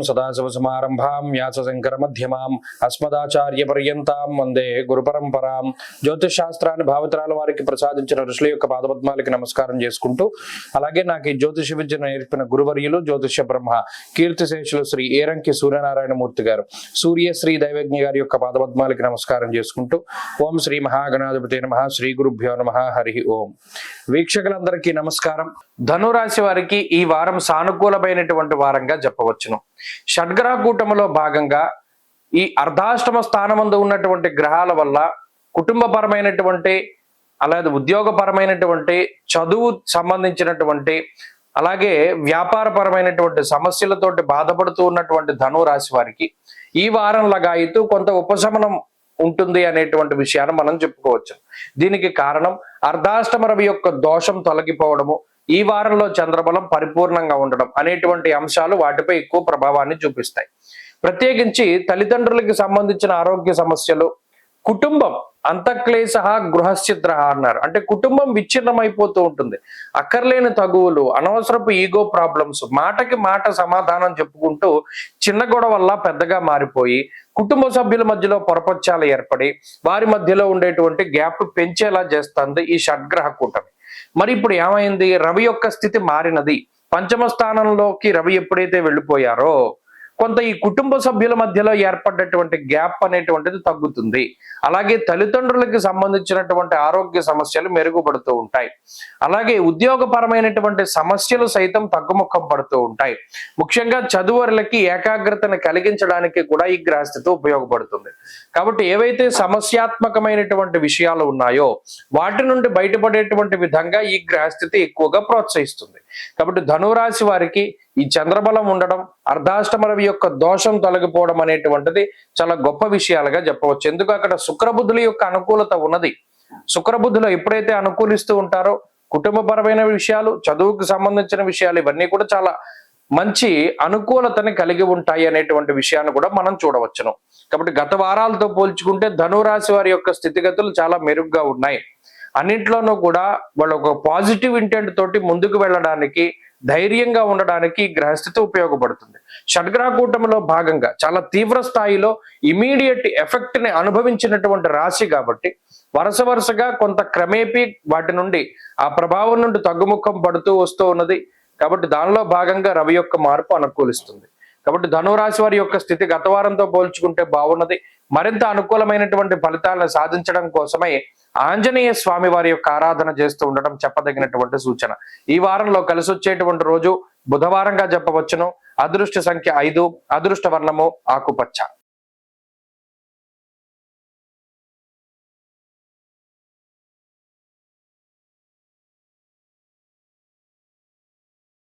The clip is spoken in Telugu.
సదాశివసమారంభాం వ్యాసశంకర మధ్యమాం అస్మదాచార్య పర్యంతాం వందే గురు పరంపరాం. జ్యోతిష్ శాస్త్రాన్ని భావతరాల వారికి ప్రసాదించిన ఋషుల యొక్క పాదపద్మాలకి నమస్కారం చేసుకుంటూ, అలాగే నాకు ఈ జ్యోతిష విద్యను నేర్పిన గురువర్యులు జ్యోతిష బ్రహ్మ కీర్తిశేషులు శ్రీ ఏరంకి సూర్యనారాయణమూర్తి గారు, సూర్యశ్రీ దైవజ్ఞ గారి యొక్క పాదపద్మాలకి నమస్కారం చేసుకుంటూ, ఓం శ్రీ మహాగణాధిపతి నమః, శ్రీ గురుభ్యో నమః, హరి ఓం. వీక్షకులందరికీ నమస్కారం. ధనురాశి వారికి ఈ వారం సానుకూలమైనటువంటి వారంగా చెప్పవచ్చును. షడ్గ్రహ కూటమిలో భాగంగా ఈ అర్ధాష్టమ స్థానమందు ఉన్నటువంటి గ్రహాల వల్ల కుటుంబపరమైనటువంటి, అలాగే ఉద్యోగపరమైనటువంటి, చదువు సంబంధించినటువంటి, అలాగే వ్యాపారపరమైనటువంటి సమస్యలతోటి బాధపడుతూ ఉన్నటువంటి ధనురాశి వారికి ఈ వారం లగాయితూ కొంత ఉపశమనం ఉంటుంది అనేటువంటి విషయాన్ని మనం చెప్పుకోవచ్చు. దీనికి కారణం అర్ధాష్టమ రవి యొక్క దోషం తొలగిపోవడము, ఈ వారంలో చంద్రబలం పరిపూర్ణంగా ఉండడం అనేటువంటి అంశాలు వాటిపై ఎక్కువ ప్రభావాన్ని చూపిస్తాయి. ప్రత్యేకించి తల్లిదండ్రులకి సంబంధించిన ఆరోగ్య సమస్యలు, కుటుంబం అంతఃక్లేశ గృహశ్చిద్ర అన్నారు. అంటే కుటుంబం విచ్ఛిన్నమైపోతూ ఉంటుంది. అక్కర్లేని తగువులు, అనవసరపు ఈగో ప్రాబ్లమ్స్, మాటకి మాట సమాధానం చెప్పుకుంటూ చిన్న గొడవ వల్ల పెద్దగా మారిపోయి కుటుంబ సభ్యుల మధ్యలో పొరపచ్చాలు ఏర్పడి వారి మధ్యలో ఉండేటువంటి గ్యాప్ పెంచేలా చేస్తుంది ఈ షడ్గ్రహ కూటమి. మరి ఇప్పుడు ఏమైంది? రవి యొక్క స్థితి మారినది. పంచమ స్థానంలోకి రవి ఎప్పుడైతే వెళ్ళిపోయారో కొంత ఈ కుటుంబ సభ్యుల మధ్యలో ఏర్పడ్డటువంటి గ్యాప్ అనేటువంటిది తగ్గుతుంది. అలాగే తల్లిదండ్రులకి సంబంధించినటువంటి ఆరోగ్య సమస్యలు మెరుగుపడుతూ ఉంటాయి. అలాగే ఉద్యోగపరమైనటువంటి సమస్యలు సైతం తగ్గుముఖం పడుతూ ఉంటాయి. ముఖ్యంగా చదువులకి ఏకాగ్రతను కలిగించడానికి కూడా ఈ గ్రహస్థితి ఉపయోగపడుతుంది. కాబట్టి ఏవైతే సమస్యాత్మకమైనటువంటి విషయాలు ఉన్నాయో వాటి నుండి బయటపడేటువంటి విధంగా ఈ గ్రహస్థితి ఎక్కువగా ప్రోత్సహిస్తుంది. కాబట్టి ధనురాశి వారికి ఈ చంద్రబలం ఉండడం, అర్ధాష్టమ రవి యొక్క దోషం తొలగిపోవడం అనేటువంటిది చాలా గొప్ప విషయాలుగా చెప్పవచ్చు. ఎందుకు? అక్కడ శుక్రబుద్ధుల యొక్క అనుకూలత ఉన్నది. శుక్రబుద్ధులు ఎప్పుడైతే అనుకూలిస్తూ ఉంటారో కుటుంబపరమైన విషయాలు, చదువుకు సంబంధించిన విషయాలు ఇవన్నీ కూడా చాలా మంచి అనుకూలతని కలిగి ఉంటాయి అనేటువంటి విషయాన్ని కూడా మనం చూడవచ్చును. కాబట్టి గత వారాలతో పోల్చుకుంటే ధనురాశి వారి యొక్క స్థితిగతులు చాలా మెరుగ్గా ఉన్నాయి. అన్నింట్లోనూ కూడా వాళ్ళు ఒక పాజిటివ్ ఇంటెంట్ తోటి ముందుకు వెళ్ళడానికి, ధైర్యంగా ఉండడానికి గ్రహస్థితి ఉపయోగపడుతుంది. షడ్గ్రహ కూటమిలో భాగంగా చాలా తీవ్ర స్థాయిలో ఇమీడియట్ ఎఫెక్ట్ ని అనుభవించినటువంటి రాశి కాబట్టి వరుసగా కొంత క్రమేపీ వాటి నుండి, ఆ ప్రభావం నుండి తగ్గుముఖం పడుతూ వస్తూ ఉన్నది. కాబట్టి దానిలో భాగంగా రవి యొక్క మార్పు అనుకూలిస్తుంది. కాబట్టి ధనురాశి వారి యొక్క స్థితి గత వారంతో పోల్చుకుంటే బాగున్నది. మరింత అనుకూలమైనటువంటి ఫలితాలను సాధించడం కోసమై ఆంజనేయ స్వామి వారి యొక్క ఆరాధన చేస్తూ ఉండడం చెప్పదగినటువంటి సూచన. ఈ వారంలో కలిసి వచ్చేటువంటి రోజు బుధవారంగా చెప్పవచ్చును. అదృష్ట సంఖ్య 5, అదృష్ట వర్ణము ఆకుపచ్చ.